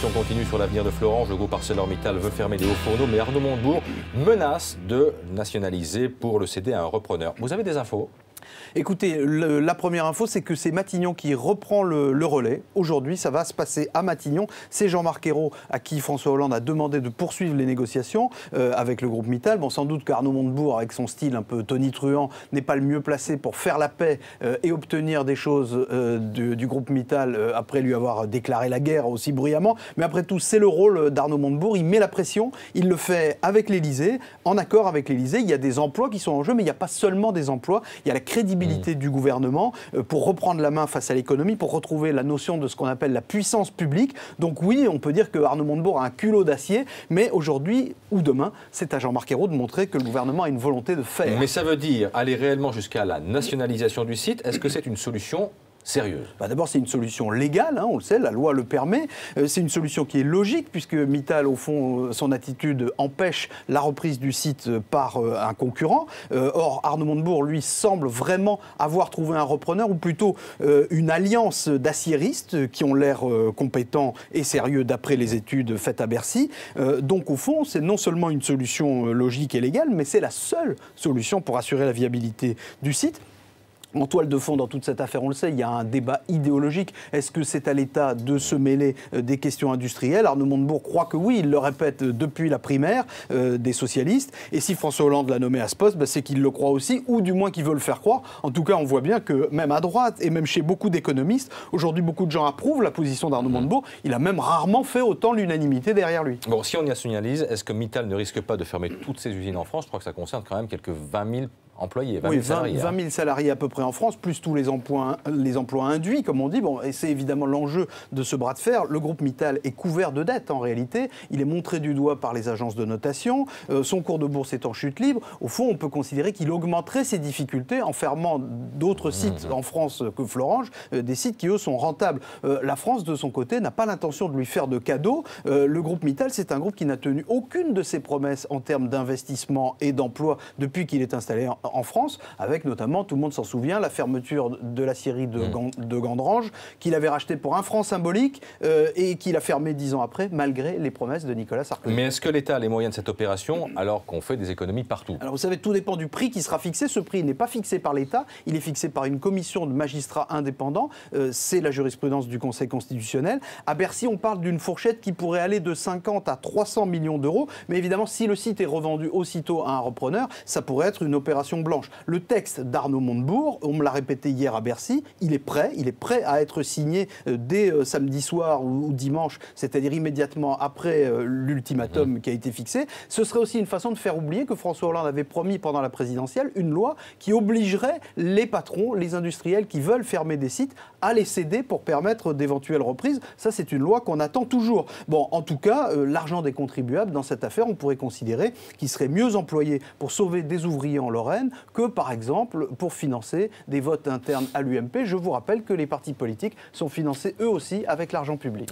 discussion continue sur l'avenir de Florange. Le groupe ArcelorMittal veut fermer des hauts fourneaux, mais Arnaud Montebourg menace de nationaliser pour le céder à un repreneur. Vous avez des infos ? Écoutez, la première info, c'est que c'est Matignon qui reprend le relais. Aujourd'hui, ça va se passer à Matignon. C'est Jean-Marc Ayrault à qui François Hollande a demandé de poursuivre les négociations avec le groupe Mittal. Bon, sans doute qu'Arnaud Montebourg, avec son style un peu tonitruant, n'est pas le mieux placé pour faire la paix et obtenir des choses du groupe Mittal après lui avoir déclaré la guerre aussi bruyamment. Mais après tout, c'est le rôle d'Arnaud Montebourg. Il met la pression, il le fait avec l'Élysée, en accord avec l'Élysée. Il y a des emplois qui sont en jeu, mais il n'y a pas seulement des emplois. Il y a la crédibilité du gouvernement pour reprendre la main face à l'économie, pour retrouver la notion de ce qu'on appelle la puissance publique. Donc oui, on peut dire que Arnaud Montebourg a un culot d'acier, mais aujourd'hui ou demain, c'est à Jean-Marc Ayrault de montrer que le gouvernement a une volonté de faire. Mais ça veut dire aller réellement jusqu'à la nationalisation du site. Est-ce que c'est une solution sérieuse? D'abord, c'est une solution légale, on le sait, la loi le permet. C'est une solution qui est logique, puisque Mittal, au fond, son attitude empêche la reprise du site par un concurrent. Or, Arnaud Montebourg, lui, semble vraiment avoir trouvé un repreneur, ou plutôt une alliance d'aciéristes qui ont l'air compétents et sérieux d'après les études faites à Bercy. Donc, au fond, c'est non seulement une solution logique et légale, mais c'est la seule solution pour assurer la viabilité du site. En toile de fond, dans toute cette affaire, on le sait, il y a un débat idéologique. Est-ce que c'est à l'État de se mêler des questions industrielles? Arnaud Montebourg croit que oui, il le répète depuis la primaire des socialistes. Et si François Hollande l'a nommé à ce poste, c'est qu'il le croit aussi, ou du moins qu'il veut le faire croire. En tout cas, on voit bien que même à droite, et même chez beaucoup d'économistes, aujourd'hui, beaucoup de gens approuvent la position d'Arnaud Montebourg. Il a même rarement fait autant l'unanimité derrière lui. Bon, si on y nationalise, est-ce que Mittal ne risque pas de fermer toutes ses usines en France? Je crois que ça concerne quand même quelques 20 000 employés, 20 000 salariés. 20 000 salariés à peu près en France, plus tous les emplois induits, comme on dit. Bon, et c'est évidemment l'enjeu de ce bras de fer. Le groupe Mittal est couvert de dettes, en réalité. Il est montré du doigt par les agences de notation. Son cours de bourse est en chute libre. Au fond, on peut considérer qu'il augmenterait ses difficultés en fermant d'autres sites en France que Florange, des sites qui, eux, sont rentables. La France, de son côté, n'a pas l'intention de lui faire de cadeaux. Le groupe Mittal, c'est un groupe qui n'a tenu aucune de ses promesses en termes d'investissement et d'emploi depuis qu'il est installé en France, avec notamment, tout le monde s'en souvient, la fermeture de l'acierie de Gandrange, qu'il avait racheté pour 1 franc symbolique et qu'il a fermé 10 ans après, malgré les promesses de Nicolas Sarkozy. Mais est-ce que l'État a les moyens de cette opération alors qu'on fait des économies partout? Alors vous savez, tout dépend du prix qui sera fixé. Ce prix n'est pas fixé par l'État, il est fixé par une commission de magistrats indépendants. C'est la jurisprudence du Conseil constitutionnel. À Bercy, on parle d'une fourchette qui pourrait aller de 50 à 300 millions d'euros. Mais évidemment, si le site est revendu aussitôt à un repreneur, ça pourrait être une opération blanche. Le texte d'Arnaud Montebourg, on me l'a répété hier à Bercy, il est prêt à être signé dès samedi soir ou dimanche, c'est-à-dire immédiatement après l'ultimatum qui a été fixé. Ce serait aussi une façon de faire oublier que François Hollande avait promis pendant la présidentielle une loi qui obligerait les patrons, les industriels qui veulent fermer des sites à les céder pour permettre d'éventuelles reprises. Ça, c'est une loi qu'on attend toujours. Bon, en tout cas, l'argent des contribuables dans cette affaire, on pourrait considérer qu'il serait mieux employé pour sauver des ouvriers en Lorraine que, par exemple, pour financer des votes internes à l'UMP. Je vous rappelle que les partis politiques sont financés eux aussi avec l'argent public.